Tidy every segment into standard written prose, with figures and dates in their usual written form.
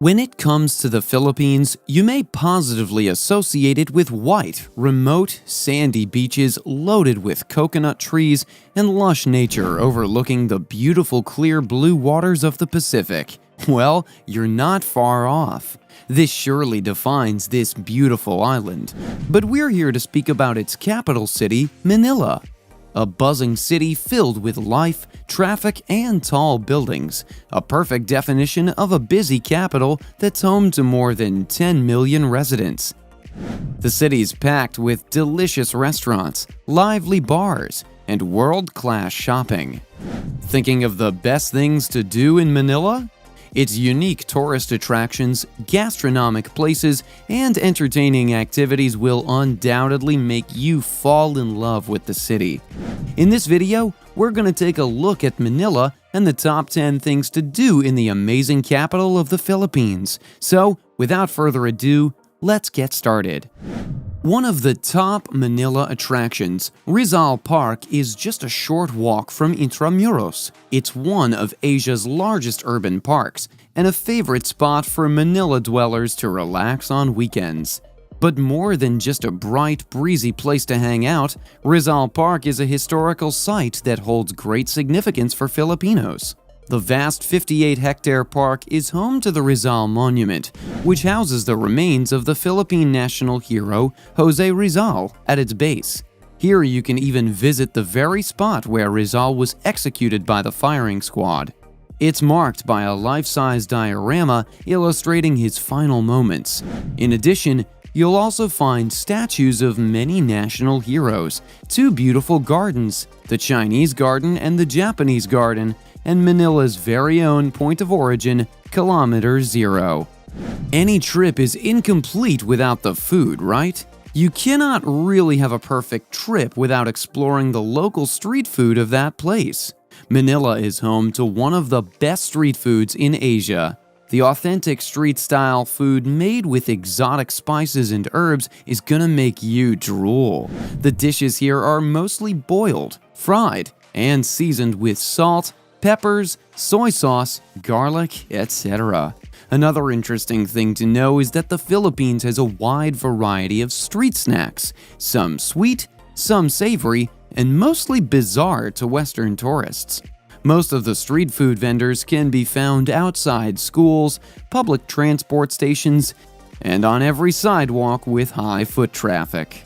When it comes to the Philippines, you may positively associate it with white, remote, sandy beaches loaded with coconut trees and lush nature overlooking the beautiful clear blue waters of the Pacific. Well, you're not far off. This surely defines this beautiful island. But we're here to speak about its capital city, Manila. A buzzing city filled with life, traffic, and tall buildings. A perfect definition of a busy capital that's home to more than 10 million residents. The city's packed with delicious restaurants, lively bars, and world-class shopping. Thinking of the best things to do in Manila? Its unique tourist attractions, gastronomic places, and entertaining activities will undoubtedly make you fall in love with the city. In this video, we're going to take a look at Manila and the top 10 things to do in the amazing capital of the Philippines. So, without further ado, let's get started. One of the top Manila attractions, RIZAL Park, is just a short walk from Intramuros. It's one of Asia's largest urban parks and a favorite spot for Manila dwellers to relax on weekends. But more than just a bright, breezy place to hang out, RIZAL Park is a historical site that holds great significance for Filipinos. The vast 58-hectare park is home to the Rizal Monument, which houses the remains of the Philippine national hero Jose Rizal at its base. Here you can even visit the very spot where Rizal was executed by the firing squad. It's marked by a life-size diorama illustrating his final moments. In addition, you'll also find statues of many national heroes, two beautiful gardens, the Chinese Garden and the Japanese Garden, and Manila's very own point of origin, Kilometer Zero. Any trip is incomplete without the food, right? You cannot really have a perfect trip without exploring the local street food of that place. Manila is home to one of the best street foods in Asia. The authentic street-style food made with exotic spices and herbs is gonna make you drool. The dishes here are mostly boiled, fried, and seasoned with salt, peppers, soy sauce, garlic, etc. Another interesting thing to know is that the Philippines has a wide variety of street snacks, some sweet, some savory, and mostly bizarre to Western tourists. Most of the street food vendors can be found outside schools, public transport stations, and on every sidewalk with high foot traffic.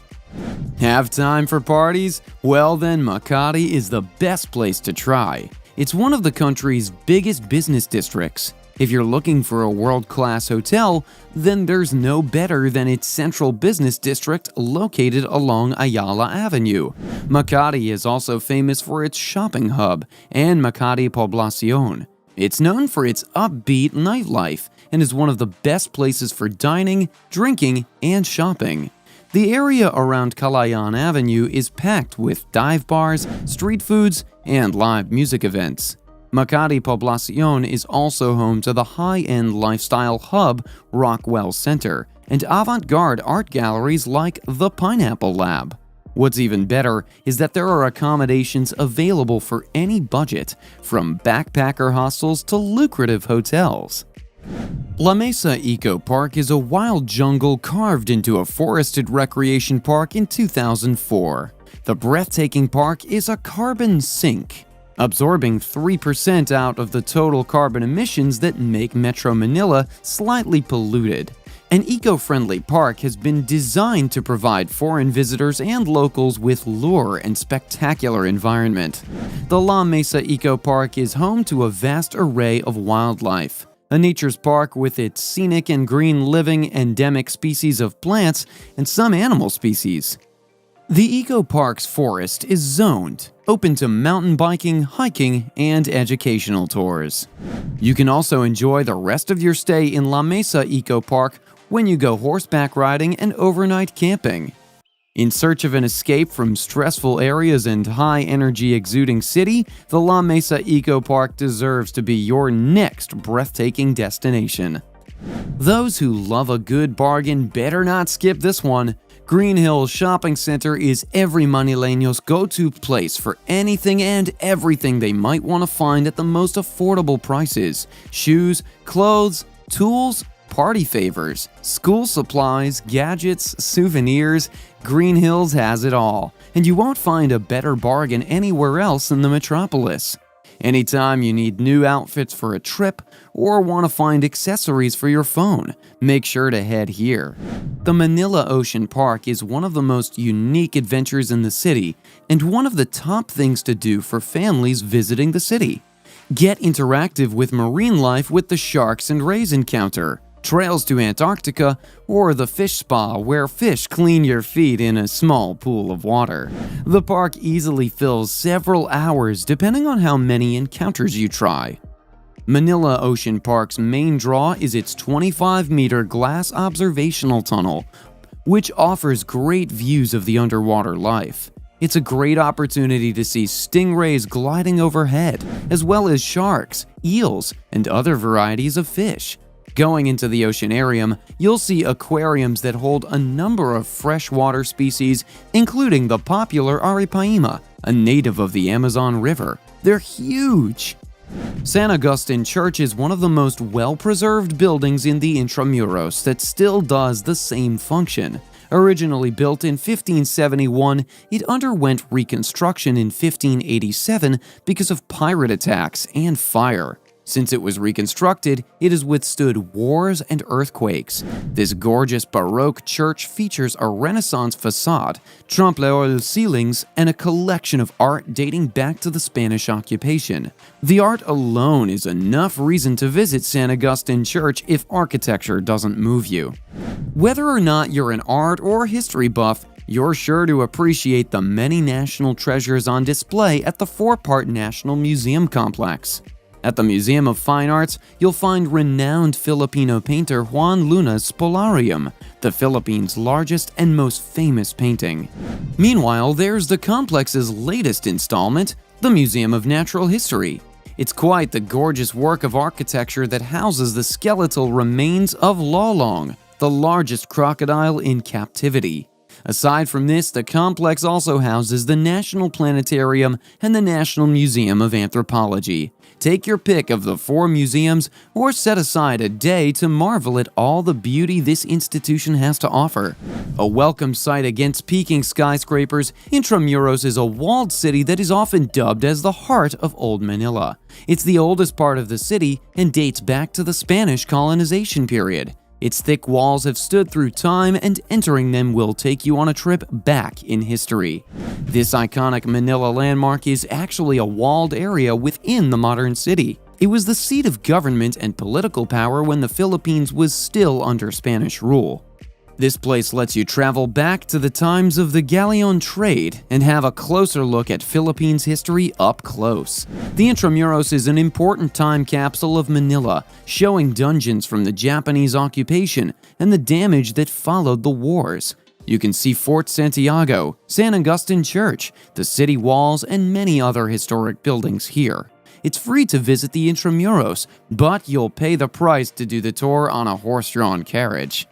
Have time for parties? Well then, Makati is the best place to try. It's one of the country's biggest business districts. If you're looking for a world-class hotel, then there's no better than its central business district located along Ayala Avenue. Makati is also famous for its shopping hub and Makati Poblacion. It's known for its upbeat nightlife and is one of the best places for dining, drinking, and shopping. The area around Kalayaan Avenue is packed with dive bars, street foods, and live music events. Makati Poblacion is also home to the high-end lifestyle hub Rockwell Center and avant-garde art galleries like the Pineapple Lab. What's even better is that there are accommodations available for any budget, from backpacker hostels to lucrative hotels. La Mesa Eco Park is a wild jungle carved into a forested recreation park in 2004. The breathtaking park is a carbon sink, absorbing 3% out of the total carbon emissions that make Metro Manila slightly polluted. An eco-friendly park has been designed to provide foreign visitors and locals with lure and spectacular environment. The La Mesa Eco Park is home to a vast array of wildlife. A nature's park with its scenic and green living endemic species of plants and some animal species. The Eco Park's forest is zoned, open to mountain biking, hiking, and educational tours. You can also enjoy the rest of your stay in La Mesa Eco Park when you go horseback riding and overnight camping. In search of an escape from stressful areas and high-energy exuding city, the La Mesa Eco Park deserves to be your next breathtaking destination. Those who love a good bargain better not skip this one. Green Hills Shopping Center is every Manileño's go-to place for anything and everything they might want to find at the most affordable prices. Shoes, clothes, Tools, party favors, school supplies, gadgets, souvenirs, Green Hills has it all, and you won't find a better bargain anywhere else in the metropolis. Anytime you need new outfits for a trip or want to find accessories for your phone, make sure to head here. The Manila Ocean Park is one of the most unique adventures in the city and one of the top things to do for families visiting the city. Get interactive with marine life with the Sharks and Rays encounter, trails to Antarctica, or the fish spa where fish clean your feet in a small pool of water. The park easily fills several hours depending on how many encounters you try. Manila Ocean Park's main draw is its 25-meter glass observational tunnel, which offers great views of the underwater life. It's a great opportunity to see stingrays gliding overhead, as well as sharks, eels, and other varieties of fish. Going into the oceanarium, you'll see aquariums that hold a number of freshwater species, including the popular Aripaima, a native of the Amazon River. They're huge! San Agustin Church is one of the most well-preserved buildings in the Intramuros that still does the same function. Originally built in 1571, it underwent reconstruction in 1587 because of pirate attacks and fire. Since it was reconstructed, it has withstood wars and earthquakes. This gorgeous Baroque church features a Renaissance facade, trompe-l'oeil ceilings, and a collection of art dating back to the Spanish occupation. The art alone is enough reason to visit San Agustin Church if architecture doesn't move you. Whether or not you're an art or history buff, you're sure to appreciate the many national treasures on display at the four-part National Museum complex. At the Museum of Fine Arts, you'll find renowned Filipino painter Juan Luna's Spolarium, the Philippines' largest and most famous painting. Meanwhile, there's the complex's latest installment, the Museum of Natural History. It's quite the gorgeous work of architecture that houses the skeletal remains of Lolong, the largest crocodile in captivity. Aside from this, the complex also houses the National Planetarium and the National Museum of Anthropology. Take your pick of the four museums or set aside a day to marvel at all the beauty this institution has to offer. A welcome sight against peaking skyscrapers, Intramuros is a walled city that is often dubbed as the heart of Old Manila. It's the oldest part of the city and dates back to the Spanish colonization period. Its thick walls have stood through time, and entering them will take you on a trip back in history. This iconic Manila landmark is actually a walled area within the modern city. It was the seat of government and political power when the Philippines was still under Spanish rule. This place lets you travel back to the times of the galleon trade and have a closer look at Philippines history up close. The Intramuros is an important time capsule of Manila, showing dungeons from the Japanese occupation and the damage that followed the wars. You can see Fort Santiago, San Agustin Church, the city walls, and many other historic buildings here. It's free to visit the Intramuros, but you'll pay the price to do the tour on a horse-drawn carriage.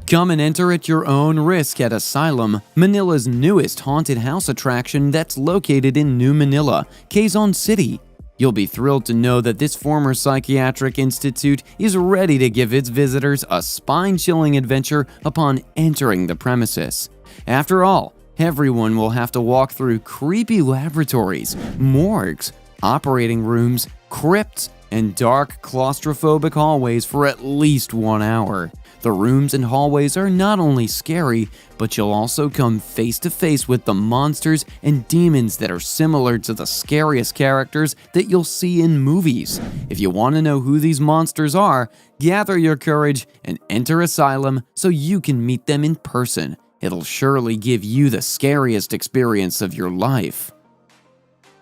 Come and enter at your own risk at ASYLUM, Manila's newest haunted house attraction that's located in New Manila, Quezon City. You'll be thrilled to know that this former psychiatric institute is ready to give its visitors a spine-chilling adventure upon entering the premises. After all, everyone will have to walk through creepy laboratories, morgues, operating rooms, crypts, and dark claustrophobic hallways for at least 1 hour. The rooms and hallways are not only scary, but you'll also come face to face with the monsters and demons that are similar to the scariest characters that you'll see in movies. If you want to know who these monsters are, gather your courage and enter ASYLUM so you can meet them in person. It'll surely give you the scariest experience of your life.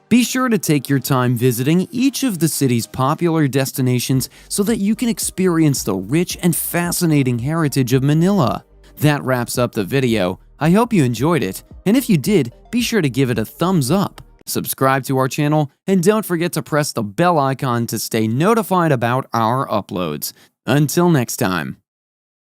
Be sure to take your time visiting each of the city's popular destinations so that you can experience the rich and fascinating heritage of Manila. That wraps up the video. I hope you enjoyed it, and if you did, be sure to give it a thumbs up, subscribe to our channel, and don't forget to press the bell icon to stay notified about our uploads. Until next time.